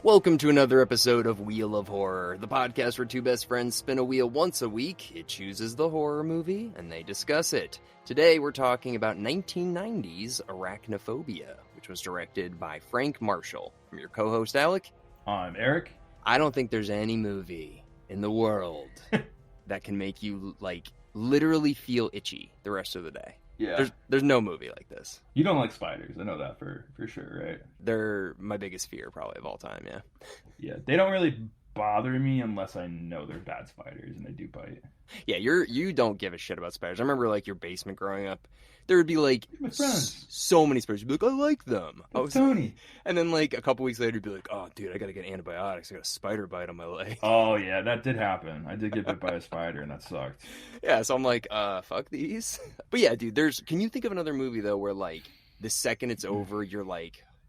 Welcome to another episode of Wheel of Horror, the podcast where two best friends spin a wheel once a week. It chooses the horror movie, and they discuss it. Today we're talking about 1990's Arachnophobia, which was directed by Frank Marshall. I'm your co-host, Alec. I'm Erik. I don't think there's any movie in the world that can make you, literally feel itchy the rest of the day. Yeah. There's no movie like this. You don't like spiders. I know that for sure, right? They're my biggest fear probably of all time, yeah. Yeah, they don't really bother me unless I know they're bad spiders and they do bite. Yeah, you don't give a shit about spiders. I remember your basement growing up. There would be my friends. So many spiders. You'd be like, I like them. Tony. And then a couple weeks later, you'd be like, oh dude, I gotta get antibiotics. I got a spider bite on my leg. Oh yeah, that did happen. I did get bit by a spider and that sucked. Yeah, so I'm like, fuck these. But yeah, dude, can you think of another movie though where the second it's over, you're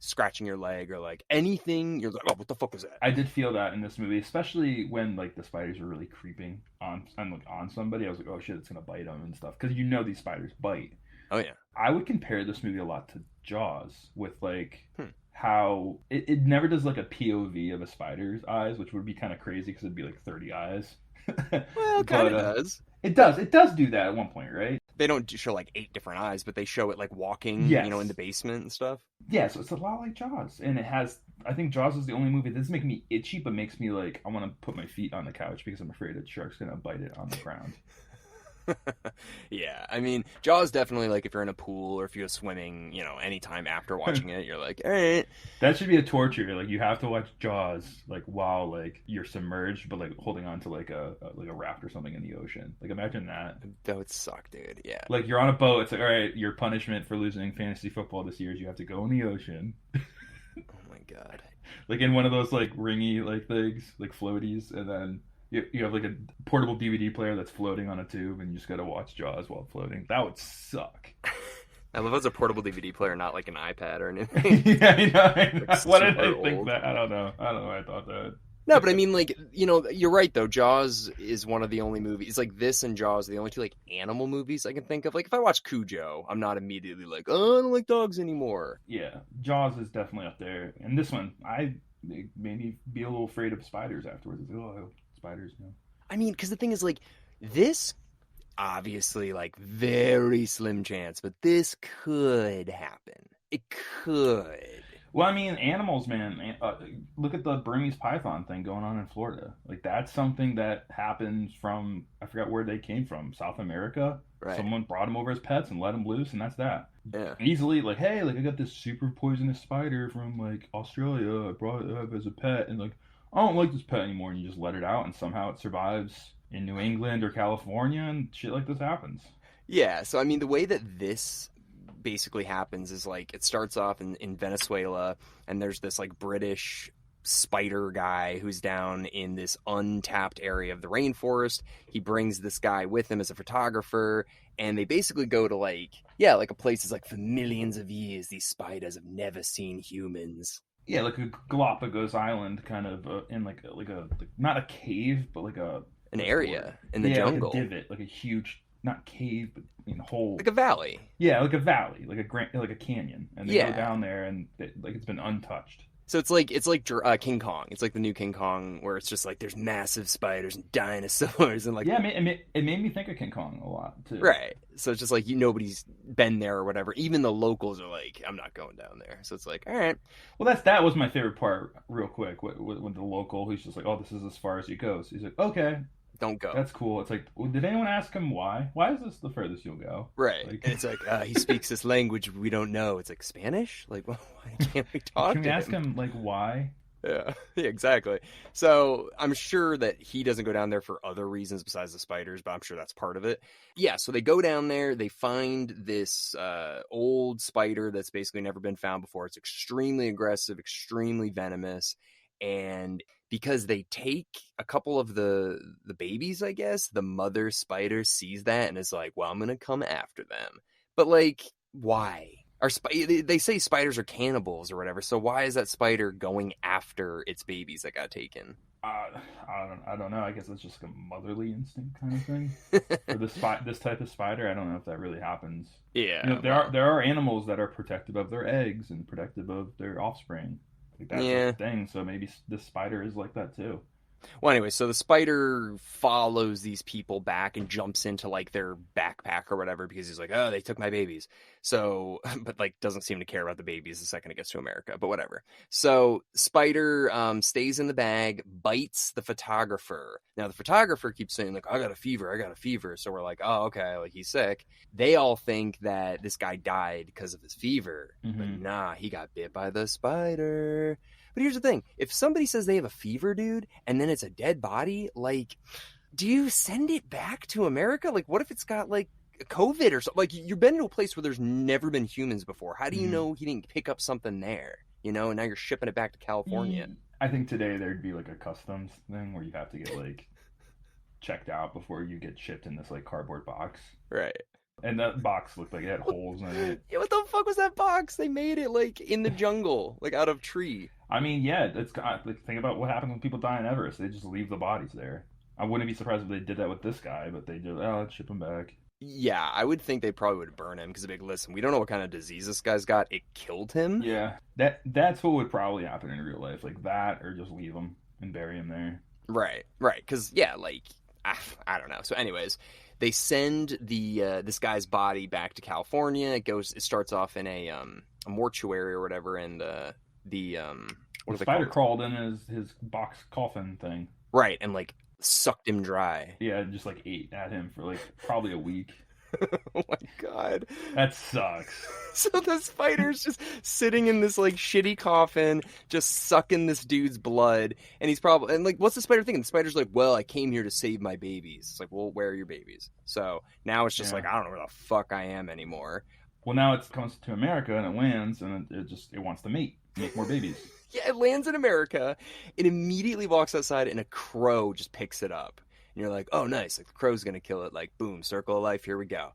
scratching your leg or anything, you're like, oh, what the fuck was that? I did feel that in this movie, especially when the spiders were really creeping on somebody. I was like, oh shit, it's gonna bite them and stuff, because these spiders bite. Oh yeah. I would compare this movie a lot to Jaws with how it never does a POV of a spider's eyes, which would be kind of crazy because it'd be 30 eyes. Well, it kind of does. It does do that at one point, right? They don't show 8 different eyes, but they show it walking, yes. in the basement and stuff. Yeah, so it's a lot like Jaws, and I think Jaws is the only movie that doesn't make me itchy, but makes me I want to put my feet on the couch because I'm afraid a shark's gonna bite it on the ground. Yeah, I mean, Jaws definitely, if you're in a pool or if you go swimming, anytime after watching it, you're like, all right. That should be a torture. You have to watch Jaws, while, you're submerged, but, holding on to, a raft or something in the ocean. Imagine that. That would suck, dude, yeah. You're on a boat, it's all right, your punishment for losing fantasy football this year is you have to go in the ocean. Oh, my God. In one of those, ringy, things, floaties, and then you have a portable DVD player that's floating on a tube, and you just gotta watch Jaws while floating. That would suck. I love it's a portable DVD player, not an iPad or anything. Yeah, I know. Why did I think that? I don't know. I thought that. No, but I mean, you're right though. Jaws is one of the only movies. This and Jaws are the only two animal movies I can think of. If I watch Cujo, I'm not immediately oh, I don't like dogs anymore. Yeah, Jaws is definitely up there, and this one, it made me be a little afraid of spiders afterwards. Spiders, no. I mean, because the thing is, this, obviously, very slim chance, but this could happen. It could. Well, I mean, animals, man. Look at the Burmese python thing going on in Florida. That's something that happens from, I forgot where they came from, South America. Right. Someone brought them over as pets and let them loose, and that's that. Yeah. Easily, hey, I got this super poisonous spider from, Australia. I brought it up as a pet, and, I don't like this pet anymore, and you just let it out, and somehow it survives in New England or California, and shit like this happens. Yeah, so I mean, the way that this basically happens is it starts off in Venezuela, and there's this British spider guy who's down in this untapped area of the rainforest. He brings this guy with him as a photographer, and they basically go to a place that's for millions of years these spiders have never seen humans. Yeah, a Galapagos island kind of in a not a cave, but an area in the jungle. A divot, a huge, not cave, but hole. A valley. Yeah, a valley, a canyon, and they go down there, and it's been untouched. So it's King Kong. It's the new King Kong, where it's just there's massive spiders and dinosaurs and Yeah, it made me think of King Kong a lot too. Right. So it's just nobody's been there or whatever. Even the locals are I'm not going down there. So it's all right. Well, that was my favorite part. Real quick, with the local, who's just oh, this is as far as he goes. He's okay. Don't go. That's cool. It's did anyone ask him why? Why is this the furthest you'll go? Right. And it's he speaks this language we don't know. It's Spanish? Why can't we talk Can to we him? ask him, why? Yeah, exactly. So I'm sure that he doesn't go down there for other reasons besides the spiders, but I'm sure that's part of it. Yeah, so they go down there. They find this old spider that's basically never been found before. It's extremely aggressive, extremely venomous, and because they take a couple of the babies, I guess, the mother spider sees that and is well, I'm going to come after them. But, why? They say spiders are cannibals or whatever, so why is that spider going after its babies that got taken? I don't know. I guess it's just a motherly instinct kind of thing. For this type of spider, I don't know if that really happens. Yeah. There are animals that are protective of their eggs and protective of their offspring. Like, that's a Yeah. thing. So maybe this spider is like that too. Well, anyway, so the spider follows these people back and jumps into like their backpack or whatever because he's like, oh, they took my babies. So, but like doesn't seem to care about the babies the second it gets to America, but whatever. So spider stays in the bag, bites the photographer. Now the photographer keeps saying like, I got a fever, I got a fever. So we're like, oh, okay, like he's sick. They all think that this guy died because of his fever, but nah, he got bit by the spider. But here's the thing. If somebody says they have a fever, dude, and then it's a dead body, like, do you send it back to America? Like, what if it's got, like, COVID or something? Like, you've been to a place where there's never been humans before. How do you know he didn't pick up something there? You know, and now you're shipping it back to California. I think today there'd be, like, a customs thing where you have to get, like, checked out before you get shipped in this, like, cardboard box. Right. And that box looked like it had holes in it. Yeah, what the fuck was that box? They made it, like, in the jungle, like, out of tree. I mean, yeah, it's like, think about what happens when people die in Everest. They just leave the bodies there. I wouldn't be surprised if they did that with this guy, but they just, let's ship him back. Yeah, I would think they probably would burn him because they'd be like, listen, we don't know what kind of disease this guy's got. It killed him. Yeah, that's what would probably happen in real life, like that, or just leave him and bury him there. Right. Because, yeah, like, I don't know. So anyways, they send the this guy's body back to California. It starts off in a mortuary or whatever, and the spider crawled in his box coffin thing. Right, and like sucked him dry. Yeah, just like ate at him for like probably a week. Oh my god. That sucks. So the spider's just sitting in this like shitty coffin, just sucking this dude's blood, and he's probably like, what's the spider thinking? The spider's like, well, I came here to save my babies. It's like, well, where are your babies? So now it's just like, I don't know where the fuck I am anymore. Well, now it comes to America and it lands and it wants to make more babies. Yeah, it lands in America. It immediately walks outside and a crow just picks it up. And you're like, oh, nice. Like, the crow's going to kill it. Like, boom, circle of life. Here we go.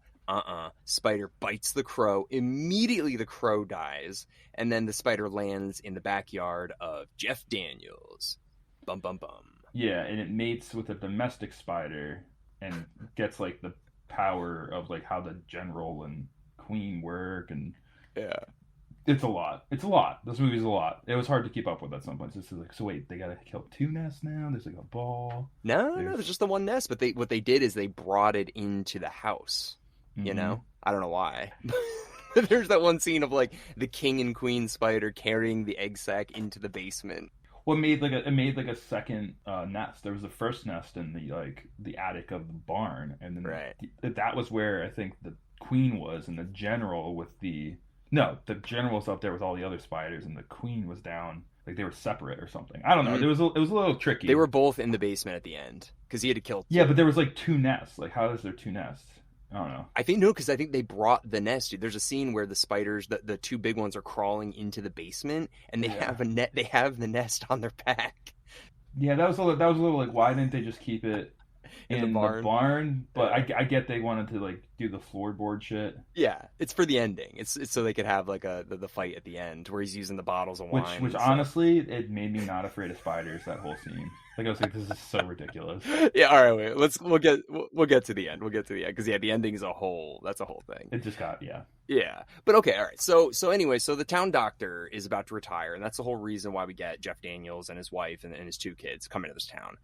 Spider bites the crow. Immediately the crow dies. And then the spider lands in the backyard of Jeff Daniels. Bum, bum, bum. Yeah, and it mates with a domestic spider and gets, like, the power of, like, how the general and queen work. And yeah. It's a lot. This movie's a lot. It was hard to keep up with at some points. It's like, so wait, they gotta kill 2 nests now? There's like a ball. No, there's just the 1 nest. But what they did is they brought it into the house. You know? I don't know why. There's that one scene of like the king and queen spider carrying the egg sac into the basement. Well, it made like a second nest. There was the first nest in the attic of the barn, and then that was where I think the queen was, and the general with the general's up there with all the other spiders, and the queen was down. Like, they were separate or something. I don't know. It was a little tricky. They were both in the basement at the end because he had to kill 2. Yeah, but there was like 2 nests. Like, how is there 2 nests? I don't know. Because I think they brought the nest. Dude. There's a scene where the spiders, the 2 big ones, are crawling into the basement, and they have a net. They have the nest on their back. Yeah, that was a little like, why didn't they just keep it in the barn? But I get they wanted to like do the floorboard shit. Yeah, it's for the ending. It's so they could have like the fight at the end where he's using the bottles of wine. Which honestly, it made me not afraid of spiders. That whole scene. Like, I was like, this is so ridiculous. Yeah, all right, wait. We'll get to the end. We'll get to the end because the ending is that's a whole thing. It just got Yeah, but okay, all right. So anyway, so the town doctor is about to retire, and that's the whole reason why we get Jeff Daniels and his wife and his 2 kids coming to this town.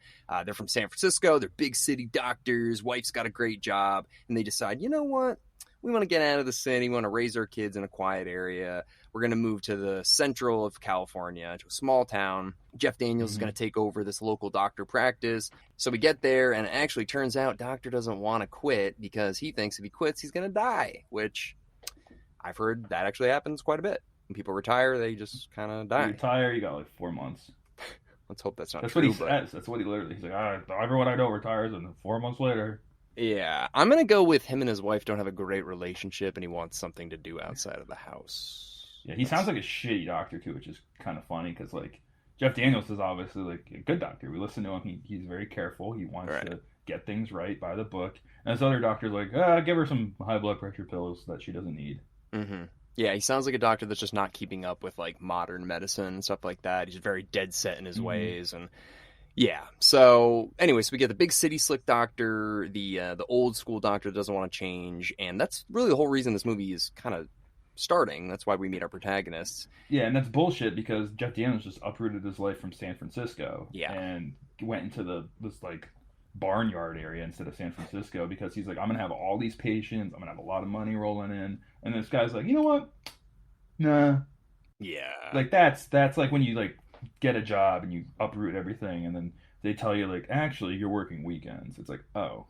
They're from San Francisco. They're big city doctors. Wife's got a great job, and they decide, you know what? We want to get out of the city. We want to raise our kids in a quiet area. We're going to move to the central of California, to a small town. Jeff Daniels is going to take over this local doctor practice. So we get there, and it actually turns out doctor doesn't want to quit because he thinks if he quits, he's going to die, which I've heard that actually happens quite a bit. When people retire, they just kind of die. You retire, you got like 4 months. Let's hope that's not true. That's what he says. That's what he literally, he's like, everyone I know retires, and then 4 months later. Yeah, I'm going to go with him and his wife don't have a great relationship, and he wants something to do outside of the house. Yeah, he sounds like a shitty doctor, too, which is kind of funny, because, like, Jeff Daniels is obviously, like, a good doctor. We listen to him. He's very careful. He wants to get things right by the book. And this other doctor's like, give her some high blood pressure pills that she doesn't need. Mm-hmm. Yeah, he sounds like a doctor that's just not keeping up with, like, modern medicine and stuff like that. He's very dead set in his ways, and... Yeah. So, anyways, we get the big city slick doctor, the old school doctor that doesn't want to change, and that's really the whole reason this movie is kind of starting. That's why we meet our protagonists. Yeah, and that's bullshit because Jeff Daniels just uprooted his life from San Francisco Yeah. and went into this like barnyard area instead of San Francisco because he's like, I'm gonna have all these patients, I'm gonna have a lot of money rolling in, and this guy's like, you know what? Nah. Yeah. Like that's like when you like get a job and you uproot everything, and then they tell you like, actually, you're working weekends. It's like, oh,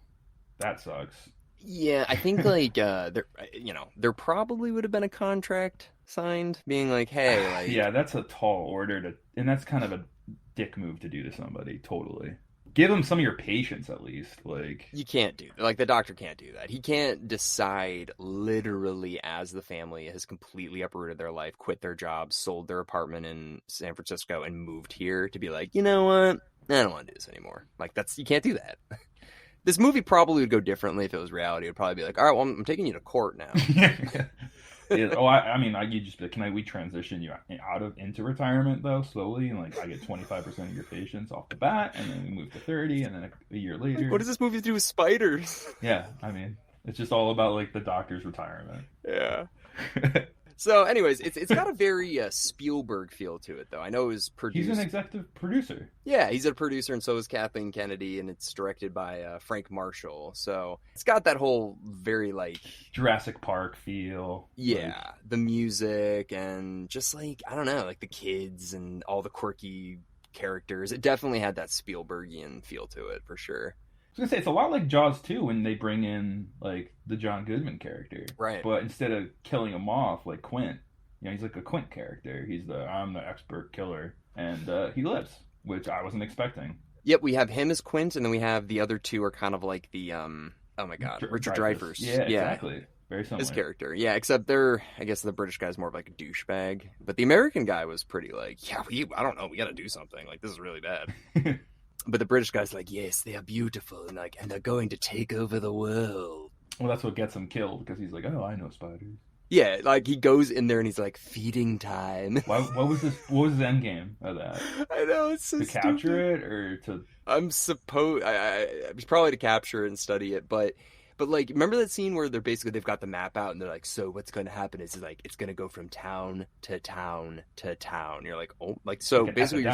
that sucks. Yeah, I think like there probably would have been a contract signed being like, hey, like Yeah, that's a tall order to, and that's kind of a dick move to do to somebody. Totally. Give them some of your patience at least. Like, you can't do that. Like the doctor can't do that. He can't decide literally as the family has completely uprooted their life, quit their jobs, sold their apartment in San Francisco and moved here to be like, you know what? I don't want to do this anymore. Like you can't do that. This movie probably would go differently if it was reality. It would probably be like, all right, well, I'm taking you to court now. yeah. Oh, I mean, you just be like, we transition you into retirement though slowly, and like I get 25% of your patients off the bat, and then we move to 30, and then a year later. Like, what does this movie do with spiders? Yeah, I mean, it's just all about like the doctor's retirement. Yeah. So, anyways, it's got a very Spielberg feel to it, though. I know it was produced. He's an executive producer. Yeah, he's a producer, and so is Kathleen Kennedy, and it's directed by Frank Marshall. So it's got that whole very like Jurassic Park feel. Yeah, like, the music and just like I don't know, like the kids and all the quirky characters. It definitely had that Spielbergian feel to it for sure. I was gonna say it's a lot like Jaws 2 when they bring in like the John Goodman character, right? But instead of killing him off like Quint, he's like a Quint character. I'm the expert killer, and he lives, which I wasn't expecting. Yep, we have him as Quint, and then we have the other two are kind of like the oh my god, Richard Dreyfuss. Yeah, exactly. Very similar. His character, yeah, except I guess the British guy's more of like a douchebag, but the American guy was pretty like, yeah, I don't know, we got to do something. Like this is really bad. But the British guy's like, yes, they are beautiful, and they're going to take over the world. Well, that's what gets him killed because he's like, oh, I know spiders. Yeah, like he goes in there and he's like, feeding time. What was his end game of that? I know, it's so to stupid. Capture it or to? I'm supposed. It's probably to capture it and study it, but like, remember that scene where they've got the map out and they're like, so what's going to happen is like it's going to go from town to town to town. You're like, oh, like so like basically.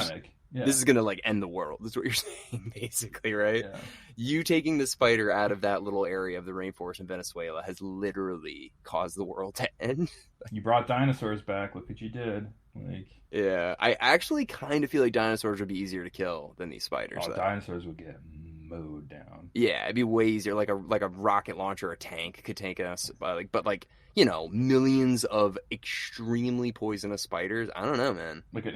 Yeah. This is going to like end the world. That's what you're saying, basically, right? Yeah. You taking the spider out of that little area of the rainforest in Venezuela has literally caused the world to end. You brought dinosaurs back. Look what you did. Like, yeah, I actually kind of feel like dinosaurs would be easier to kill than these spiders. Oh, dinosaurs would get mowed down. Yeah, it'd be way easier. Like a rocket launcher, or a tank could take us. But millions of extremely poisonous spiders. I don't know, man. Like an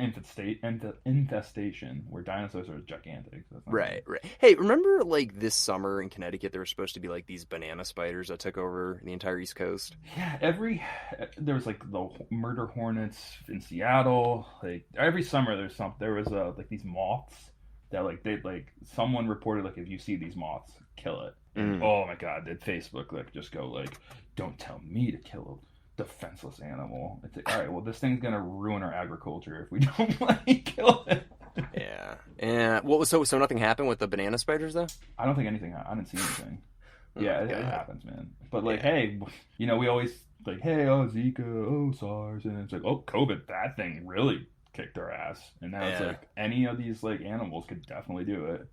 infestation where dinosaurs are gigantic. So right. Hey, remember like this summer in Connecticut, there were supposed to be like these banana spiders that took over the entire East Coast? Yeah, there was like the murder hornets in Seattle. Like every summer there was like these moths that someone reported like if you see these moths, kill it. Oh my god, did Facebook like just go like, don't tell me to kill a defenseless animal. It's like, all right, well this thing's gonna ruin our agriculture if we don't like kill it. Yeah. And what was so nothing happened with the banana spiders though? I don't think anything. I didn't see anything. Yeah, it happens, man. But like, hey, we always like, hey, oh Zika, oh SARS, and it's like, oh COVID, that thing really kicked our ass. And now it's like any of these like animals could definitely do it.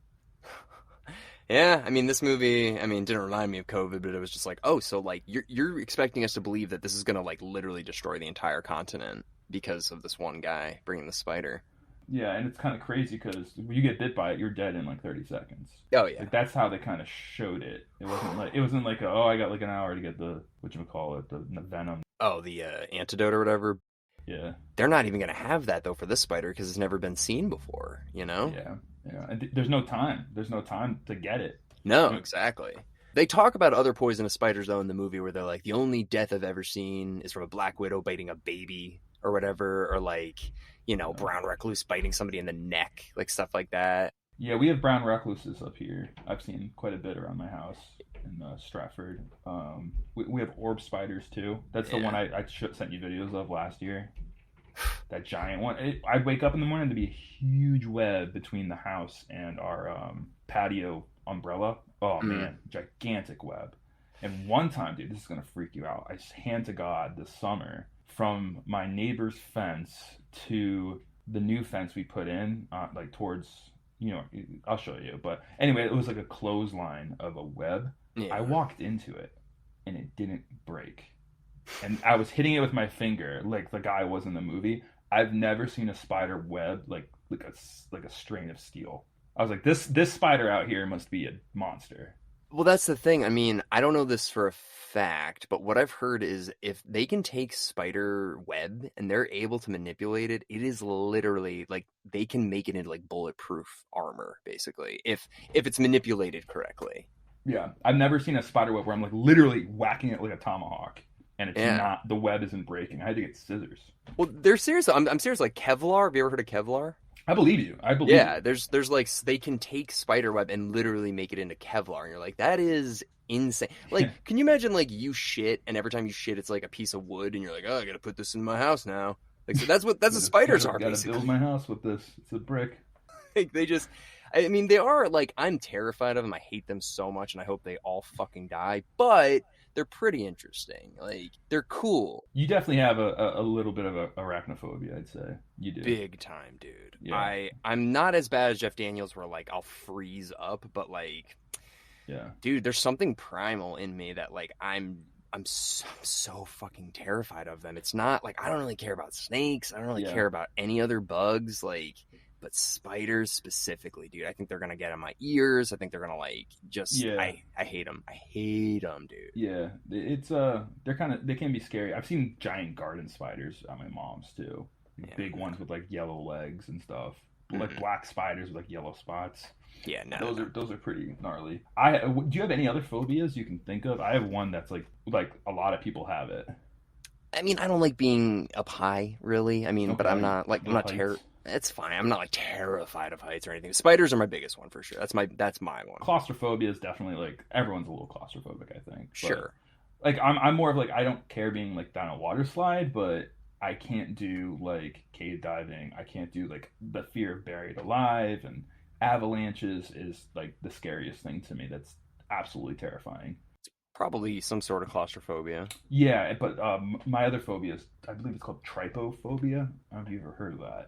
Yeah, I mean, this movie, didn't remind me of COVID, but it was just like, oh, so like you're expecting us to believe that this is gonna like literally destroy the entire continent because of this one guy bringing the spider. Yeah, and it's kind of crazy because when you get bit by it, you're dead in like 30 seconds. Oh yeah, like, that's how they kind of showed it. It wasn't like I got like an hour to get the the venom. Oh, the antidote or whatever. Yeah, they're not even gonna have that though for this spider because it's never been seen before. You know? Yeah. Yeah, and there's no time. There's no time to get it. No, exactly. They talk about other poisonous spiders, though, in the movie where they're like, the only death I've ever seen is from a black widow biting a baby or whatever, or like, brown recluse biting somebody in the neck, like stuff like that. Yeah, we have brown recluses up here. I've seen quite a bit around my house in Stratford. We have orb spiders, too. That's the one I sent you videos of last year. That giant one. I'd wake up in the morning to be a huge web between the house and our patio umbrella. Oh man, gigantic web. And one time, dude, this is gonna freak you out. I hand to God this summer from my neighbor's fence to the new fence we put in, like towards, I'll show you. But anyway, it was like a clothesline of a web. I Yeah. walked into it and it didn't break. And I was hitting it with my finger like the guy was in the movie. I've never seen a spider web like a strain of steel. I was like, this spider out here must be a monster. Well, that's the thing. I mean, I don't know this for a fact, but what I've heard is if they can take spider web and they're able to manipulate it, it is literally like they can make it into like bulletproof armor, basically, if it's manipulated correctly. Yeah, I've never seen a spider web where I'm like literally whacking it like a tomahawk, and it's Yeah. not the web isn't breaking. I had to get scissors. Well, they're serious. I'm serious. Like Kevlar. Have you ever heard of Kevlar? I believe you. I believe Yeah, you. there's like they can take spider web and literally make it into Kevlar, and you're like, that is insane. Like, can you imagine like you shit and every time you shit, it's like a piece of wood, and you're like, oh, I gotta put this in my house now. Like, so that's what spiders are Gotta build basically. my house with this. It's a brick. Like, they just, I mean, they are like I'm terrified of them. I hate them so much, and I hope they all fucking die. But they're pretty interesting. Like, they're cool. You definitely have a little bit of arachnophobia, I'd say. You do. Big time, dude. Yeah. I'm not as bad as Jeff Daniels where like I'll freeze up, but like Yeah. dude, there's something primal in me that like I'm so fucking terrified of them. It's not like I don't really care about snakes. I don't really Yeah. care about any other bugs like but spiders specifically, dude. I think they're going to get in my ears. I think they're going to like just Yeah. I hate them. I hate them, dude. Yeah. It's they can be scary. I've seen giant garden spiders at my mom's too. Yeah. Big ones with like yellow legs and stuff. Like Mhm. black spiders with like yellow spots. Yeah, no. Those are pretty gnarly. Do you have any other phobias you can think of? I have one that's like a lot of people have it. I mean, I don't like being up high, really. I mean, but I'm Okay. not like I'm No not heights. It's fine. I'm not like terrified of heights or anything. Spiders are my biggest one for sure. That's my one. Claustrophobia is definitely like everyone's a little claustrophobic, I think. But, Sure. like I'm more of like I don't care being like down a water slide, but I can't do like cave diving. I can't do like the fear of buried alive and avalanches is like the scariest thing to me. That's absolutely terrifying. Probably some sort of claustrophobia. Yeah, but my other phobia is I believe it's called trypophobia. I don't know if you've ever heard of that.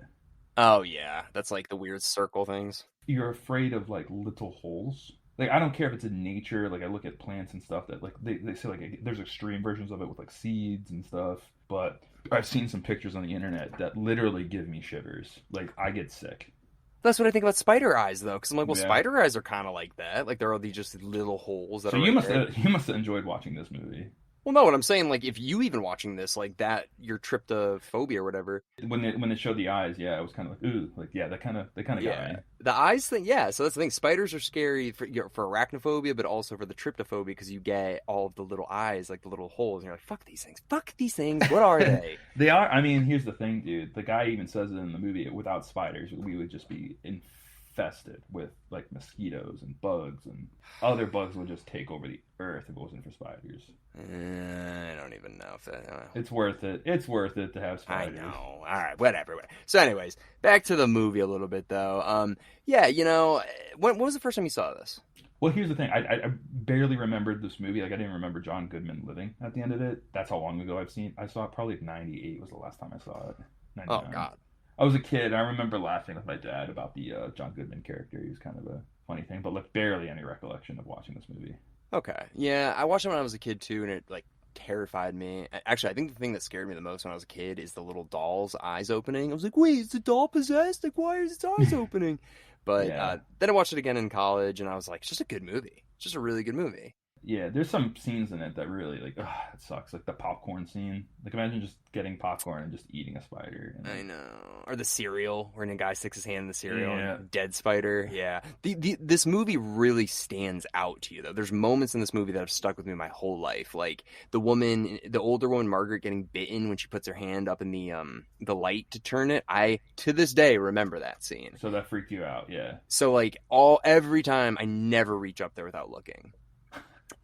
Oh yeah, that's like the weird circle things. You're afraid of like little holes. Like I don't care if it's in nature. Like I look at plants and stuff that like they say like there's extreme versions of it with like seeds and stuff. But I've seen some pictures on the internet that literally give me shivers. Like I get sick. That's what I think about spider eyes though, because I'm like, well, Yeah. spider eyes are kind of like that. Like there are these just little holes that So are you right must there. you must have enjoyed watching this movie. Well, no, what I'm saying, like if you even watching this, like that, your tryptophobia or whatever. When they showed the eyes, yeah, I was kind of like ooh, like yeah, they kind of got Yeah, me. the eyes thing. Yeah, so that's the thing. Spiders are scary for arachnophobia, but also for the tryptophobia because you get all of the little eyes, like the little holes, and you're like, fuck these things. Fuck these things. What are they? They are. I mean, here's the thing, dude. The guy even says it in the movie. Without spiders, we would just be infested with like mosquitoes and bugs, and other bugs would just take over the earth if it wasn't for spiders. I don't even know if that. It's worth it. It's worth it to have I spiders. know. All right, whatever. So, anyways, back to the movie a little bit though. Yeah, when was the first time you saw this? Well, here's the thing. I barely remembered this movie. Like I didn't remember John Goodman living at the end of it. That's how long ago I saw it. Probably '98 was the last time I saw it. Oh 99. God. I was a kid. I remember laughing with my dad about the John Goodman character. He was kind of a funny thing, but like barely any recollection of watching this movie. Okay. Yeah, I watched it when I was a kid too, and it like terrified me. Actually, I think the thing that scared me the most when I was a kid is the little doll's eyes opening. I was like, wait, is the doll possessed? Like, why is its eyes opening? But Yeah. then I watched it again in college, and I was like, it's just a good movie. It's just a really good movie. Yeah, there's some scenes in it that really like, ugh, it sucks. Like the popcorn scene. Like imagine just getting popcorn and just eating a spider. And, I know. Or the cereal, where a guy sticks his hand in the cereal Yeah. and dead spider. Yeah. This movie really stands out to you, though. There's moments in this movie that have stuck with me my whole life. Like the older woman, Margaret, getting bitten when she puts her hand up in the light to turn it. I, to this day, remember that scene. So that freaked you out, yeah. So, like, every time, I never reach up there without looking.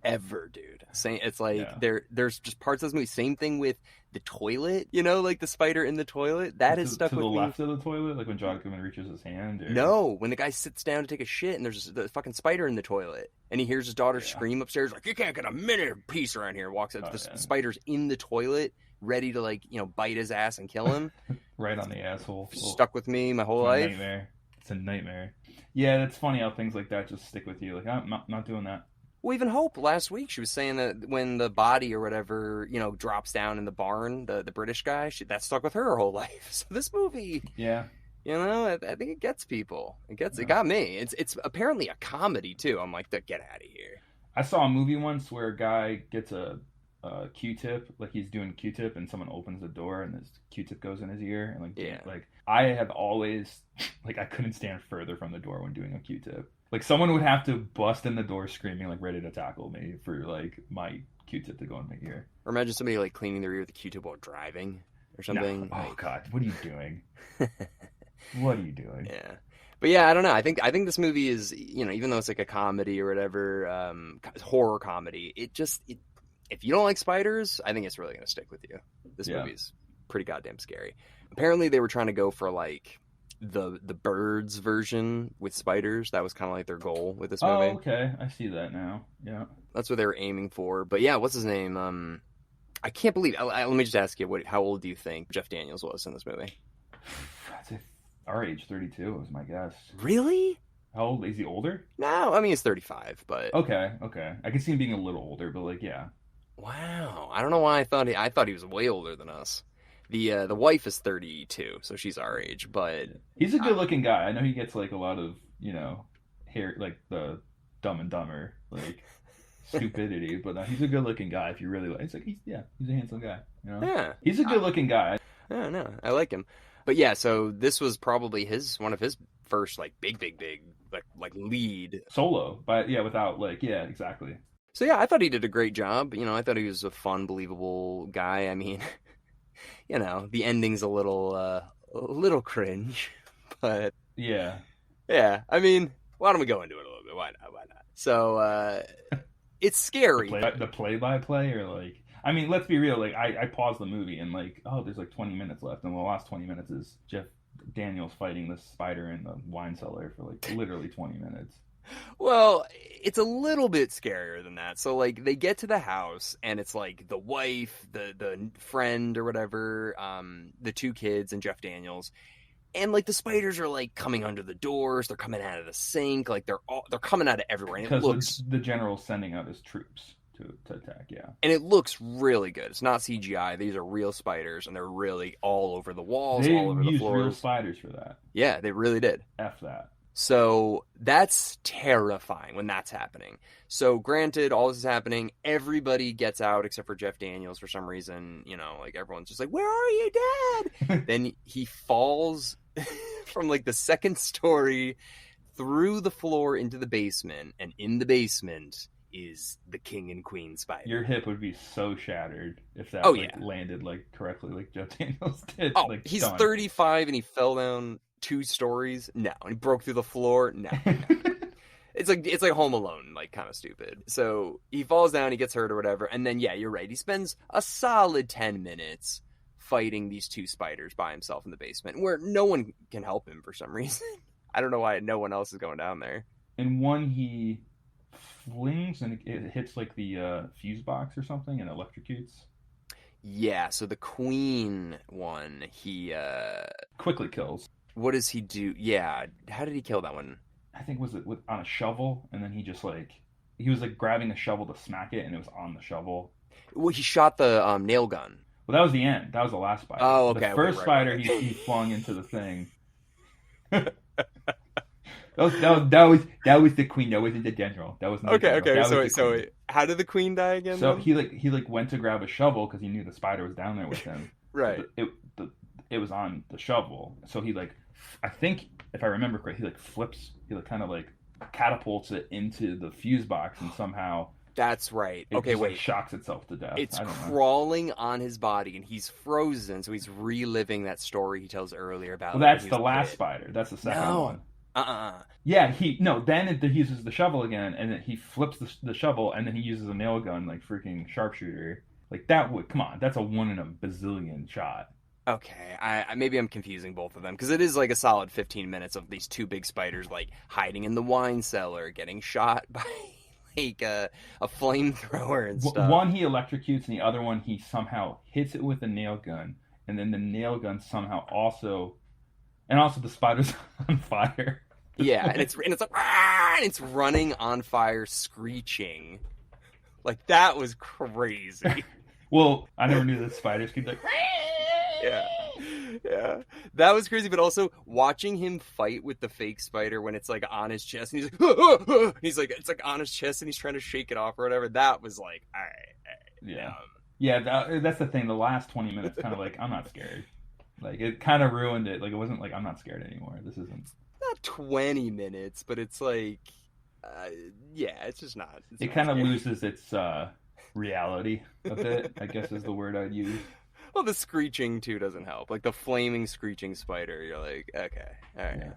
Ever, dude. It's like Yeah. there's just parts of this movie. Same thing with the toilet, you know, like the spider in the toilet. That has stuck to with the me. left of the toilet, like when Jonathan reaches his hand. Or... No, when the guy sits down to take a shit and there's the fucking spider in the toilet, and he hears his daughter scream upstairs like, "You can't get a minute of peace around here." Walks up, the spider's in the toilet, ready to like, you know, bite his ass and kill him. Right on the asshole. Stuck with me my whole life. Nightmare. It's a nightmare. Yeah, it's funny how things like that just stick with you. Like, I'm not doing that. Well, even Hope last week, she was saying that when the body or whatever, you know, drops down in the barn, the British guy, that stuck with her whole life. So this movie, you know, I think it gets people. It got me. It's apparently a comedy too. I'm like, get out of here. I saw a movie once where a guy gets a Q-tip, like he's doing Q-tip, and someone opens the door and this Q-tip goes in his ear, and like I have always like I couldn't stand further from the door when doing a Q-tip. Like someone would have to bust in the door screaming, like ready to tackle me for like my Q-tip to go in my ear. Or imagine somebody like cleaning their ear with a Q-tip while driving or something. No. Oh God, what are you doing? What are you doing? Yeah. But yeah, I don't know. I think this movie is, you know, even though it's like a comedy or whatever, horror comedy, if you don't like spiders, I think it's really going to stick with you. This movie's pretty goddamn scary. Apparently they were trying to go for like the birds version with spiders. That was kind of like their goal with this movie. Oh, okay. I see that now. Yeah. That's what they were aiming for. But yeah, what's his name? I can't believe let me just ask you, how old do you think Jeff Daniels was in this movie? I'd say our age, 32 was my guess. Really? How old? Is he older? No, I mean he's 35, but Okay. I can see him being a little older, but like, yeah. Wow. I don't know why I thought he was way older than us. The wife is 32, so she's our age, but he's a good-looking guy. I know he gets like a lot of, you know, hair, like the Dumb and Dumber, like stupidity, but he's a good-looking guy. If you really like, it's like he's a handsome guy. You know? Yeah, he's a good-looking guy. Yeah, no, I like him. But yeah, so this was probably one of his first like big like lead solo, but without like exactly. So yeah, I thought he did a great job. You know, I thought he was a fun, believable guy. I mean, you know, the ending's a little cringe, but yeah. I mean, why don't we go into it a little bit? Why not? So it's scary. The play-by-play, or like, I mean, let's be real. Like, I paused the movie and like, oh, there's like 20 minutes left, and the last 20 minutes is Jeff Daniels fighting this spider in the wine cellar for like literally 20 minutes. Well, it's a little bit scarier than that. So, like, they get to the house, and it's, like, the wife, the friend or whatever, the two kids, and Jeff Daniels. And, like, the spiders are, like, coming under the doors. They're coming out of the sink. Like, they're coming out of everywhere. And because the general's sending out his troops to attack, yeah. And it looks really good. It's not CGI. These are real spiders, and they're really all over the walls, all over the floors. They used real spiders for that. Yeah, they really did. F that. So that's terrifying when that's happening. So granted, all this is happening. Everybody gets out except for Jeff Daniels for some reason. You know, like everyone's just like, "Where are you, Dad?" Then he falls from like the second story through the floor into the basement. And in the basement is the king and queen spider. Your hip would be so shattered if that landed like correctly like Jeff Daniels did. Oh, like, he's 35 and he fell down 2 stories. No, and he broke through the floor. No. It's like Home Alone, like kind of stupid. So he falls down, he gets hurt or whatever, and then you're right. He spends a solid 10 minutes fighting these 2 spiders by himself in the basement, where no one can help him for some reason. I don't know why no one else is going down there. And one he flings and it hits like the fuse box or something and electrocutes. Yeah. So the queen one, he quickly kills. What does he do? Yeah. How did he kill that one? I think was it on a shovel, and then he just like he was like grabbing a shovel to smack it, and it was on the shovel. Well, he shot the nail gun. Well, that was the end. That was the last spider. Oh, okay. The first spider he flung into the thing. that was the queen. That wasn't the general. That was not okay. The Okay. So how did the queen die again? So then? he went to grab a shovel because he knew the spider was down there with him. Right. It was on the shovel. So he like, I think if I remember correctly, he kind of catapults it into the fuse box and somehow. That's right. It okay, just, wait. Shocks itself to death. It's crawling on his body, and he's frozen, so he's reliving that story he tells earlier about. Well, that's the last spider. That's the second one. Yeah, then he uses the shovel again, and then he flips the shovel, and then he uses a nail gun like freaking sharpshooter. Like that would come on, that's a 1 in a bazillion shot. Okay, maybe I'm confusing both of them because it is like a solid 15 minutes of these two big spiders like hiding in the wine cellar, getting shot by like a flamethrower and stuff. One he electrocutes, and the other one he somehow hits it with a nail gun, and then the nail gun somehow also, and also the spider's on fire. Yeah, and it's like "Ah!" and it's running on fire, screeching. Like that was crazy. Well, I never knew that spiders could like. Yeah. Yeah. That was crazy, but also watching him fight with the fake spider when it's like on his chest and he's like, ah, ah, ah. He's like, it's like on his chest and he's trying to shake it off or whatever. That was like, all right. Yeah. Yeah, that's the thing. The last 20 minutes kind of like, I'm not scared. Like, it kind of ruined it. Like, it wasn't like, I'm not scared anymore. This isn't. Not 20 minutes, but it's like, yeah, it's just not. It kind of loses its reality a bit, I guess is the word I'd use. Well, the screeching too doesn't help. Like the flaming screeching spider, you're like, okay, all right. Yeah,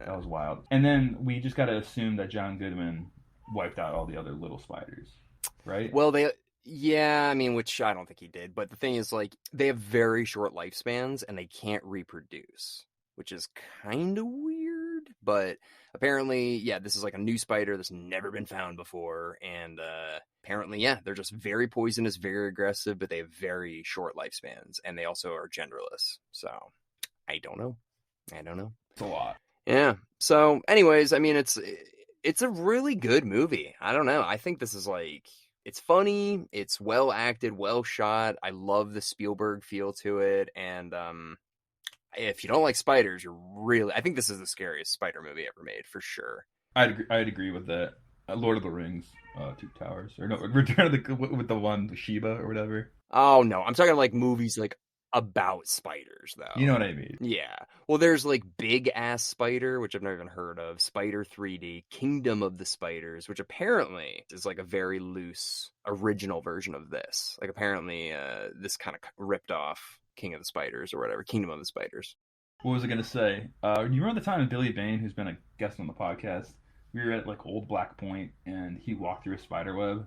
that was wild. And then we just got to assume that John Goodman wiped out all the other little spiders, right? Well, yeah, I mean, which I don't think he did. But the thing is, like, they have very short lifespans and they can't reproduce, which is kind of weird. But apparently, yeah, this is like a new spider that's never been found before. And apparently, yeah, they're just very poisonous, very aggressive, but they have very short lifespans. And they also are genderless. So I don't know. It's a lot. Yeah. So anyways, I mean, it's a really good movie. I don't know. I think this is like, it's funny. It's well acted, well shot. I love the Spielberg feel to it. And if you don't like spiders, I think this is the scariest spider movie ever made for sure. I'd agree with that. Lord of the Rings, Two Towers, or no, Return of the with the one the Sheba or whatever. Oh no, I'm talking like movies like about spiders though. You know what I mean? Yeah. Well, there's like Big Ass Spider, which I've never even heard of. Spider 3D, Kingdom of the Spiders, which apparently is like a very loose original version of this. Like apparently, this kind of ripped off King of the Spiders or whatever, Kingdom of the Spiders. What was I gonna say? You remember the time Billy Bain, who's been a guest on the podcast, we were at like Old Black Point, and he walked through a spider web. Do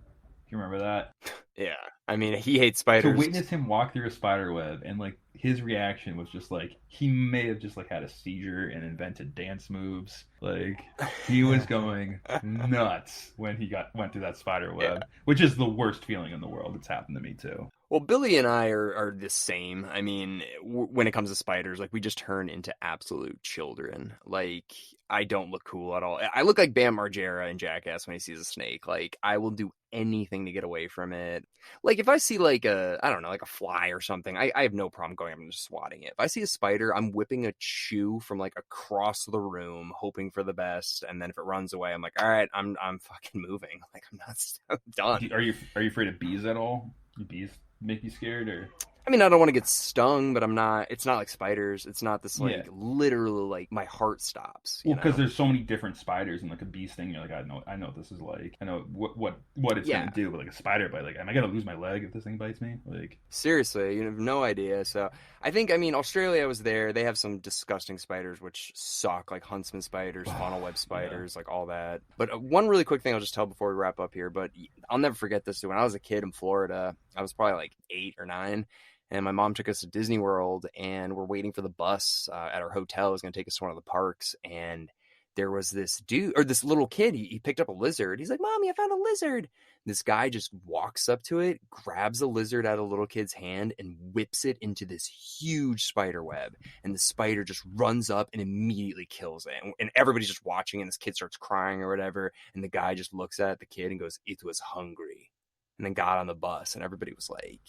you remember that? Yeah, I mean, he hates spiders. To witness him walk through a spider web, and like his reaction was just like he may have just like had a seizure and invented dance moves. Like he was going nuts when he went through that spider web, which is the worst feeling in the world. It's happened to me too. Well, Billy and I are the same. I mean, when it comes to spiders, like we just turn into absolute children. Like I don't look cool at all. I look like Bam Margera in Jackass when he sees a snake. Like I will do anything to get away from it. Like if I see like I don't know, like a fly or something, I have no problem going up and just swatting it. If I see a spider, I'm whipping a chew from like across the room, hoping for the best. And then if it runs away, I'm like, all right, I'm fucking moving. Like I'm done. Are you afraid of bees at all? Do bees make you scared or? I mean, I don't want to get stung, but I'm not. It's not like spiders. It's not this like literally like my heart stops. Well, because there's so many different spiders, and like a bee sting, you're like, I know what this is like. I know what it's gonna do, but like a spider bite, like, am I gonna lose my leg if this thing bites me? Like seriously, you have no idea. So I think, I mean, Australia was there. They have some disgusting spiders which suck, like huntsman spiders, funnel web spiders, like all that. But one really quick thing I'll just tell before we wrap up here. But I'll never forget this. When I was a kid in Florida, I was probably like 8 or 9. And my mom took us to Disney World, and we're waiting for the bus at our hotel. It was going to take us to one of the parks. And there was this dude, or this little kid, he picked up a lizard. He's like, Mommy, I found a lizard. This guy just walks up to it, grabs a lizard out of the little kid's hand, and whips it into this huge spider web. And the spider just runs up and immediately kills it. And everybody's just watching, and this kid starts crying or whatever. And the guy just looks at the kid and goes, it was hungry. And then got on the bus, and everybody was like,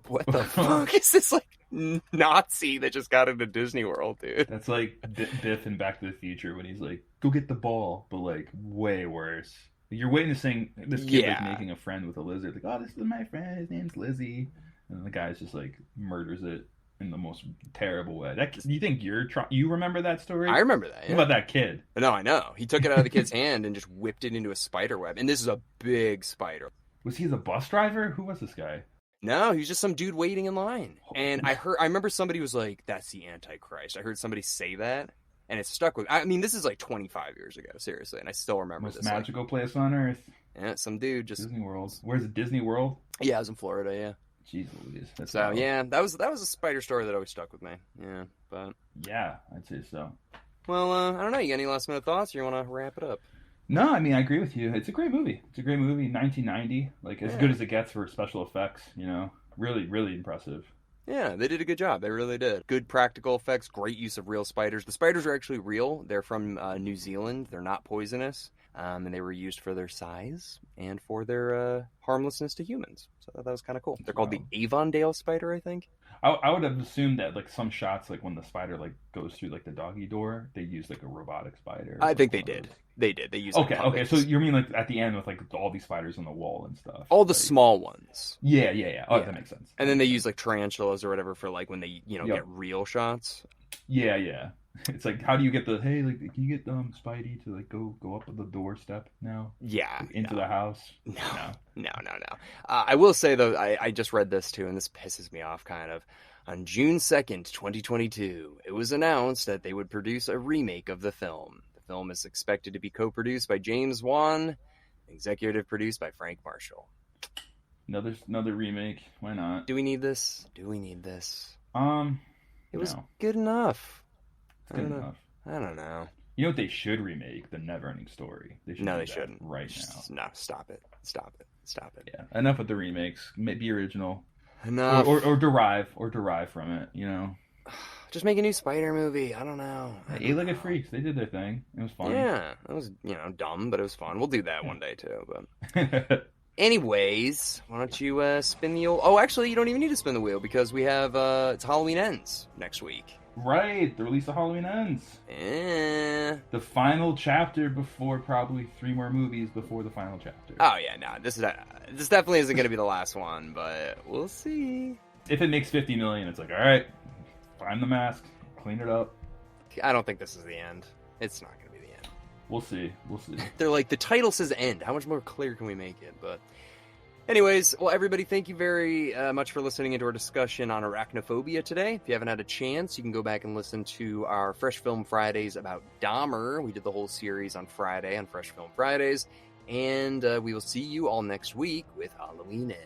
what the fuck is this like Nazi that just got into Disney World, dude? That's like Biff in Back to the Future when he's like, go get the ball, but like way worse. You're witnessing this kid like making a friend with a lizard. Like, oh, this is my friend. His name's Lizzie. And then the guy's just like murders it in the most terrible way. You think you remember that story? I remember that. Yeah. What about that kid? No, I know. He took it out of the kid's hand and just whipped it into a spider web. And this is a big spider. Was he the bus driver? Who was this guy? No, he was just some dude waiting in line. And I remember somebody was like, that's the Antichrist. I heard somebody say that, and it stuck with. I mean, this is like 25 years ago, seriously, and I still remember Most this. Magical place on earth. Yeah, some dude just Disney World. Where's it? Disney World? Yeah, I was in Florida. Yeah. Jeez Louise. That's So wild. yeah, that was a spider story that always stuck with me. Yeah, but Yeah, I'd say so. well, I don't know. You got any last minute thoughts? Or you want to wrap it up? No, I mean, I agree with you. It's a great movie. It's a great movie. 1990, like as Yeah. good as it gets for special effects. You know, really, really impressive. Yeah, they did a good job. They really did. Good practical effects. Great use of real spiders. The spiders are actually real. They're from New Zealand. They're not poisonous, and they were used for their size and for their harmlessness to humans. So that was kind of cool. They're called the Avondale spider, I think. I would have assumed that like some shots, like when the spider like goes through like the doggy door, they use like a robotic spider. I think they did. They did. They used Okay, like, okay. So you mean like at the end with like all these spiders on the wall and stuff? all the like... small ones. Yeah. Oh, Yeah. That makes sense. And then they use like tarantulas or whatever for like when they Yep. get real shots. Yeah. It's like, how do you get the can you get Spidey to like go up the doorstep now? Yeah. Into the house? No. I will say though, I just read this too, and this pisses me off kind of. On June 2nd, 2022, it was announced that they would produce a remake of the film. The film is expected to be co-produced by James Wan, executive produced by Frank Marshall. Another remake. Why not? Do we need this? It was no. good enough. It's good enough. I don't know. You know what they should remake? The Never-Ending Story. They shouldn't. Right now. No, stop it. Yeah, enough with the remakes. Be original. Enough. Or derive from it, you know. Just make a new Spider movie. I don't know. Eight-Legged Freaks, they did their thing. It was fun. Yeah, it was, dumb, but it was fun. We'll do that one day too, but... Anyways, why don't you spin the old... Oh, actually, you don't even need to spin the wheel because we have... it's Halloween Ends next week. Right, the release of Halloween Ends. Yeah. The final chapter before probably 3 more movies before the final chapter. Oh, yeah, no, this definitely isn't going to be the last one, but we'll see. If it makes $50 million, it's like, all right, find the mask, clean it up. I don't think this is the end. It's not going to be the end. We'll see. They're like, the title says end. How much more clear can we make it? But anyways, well, everybody, thank you very much for listening into our discussion on Arachnophobia today. If you haven't had a chance, you can go back and listen to our Fresh Film Fridays about Dahmer. We did the whole series on Friday on Fresh Film Fridays. And we will see you all next week with Halloween Ends.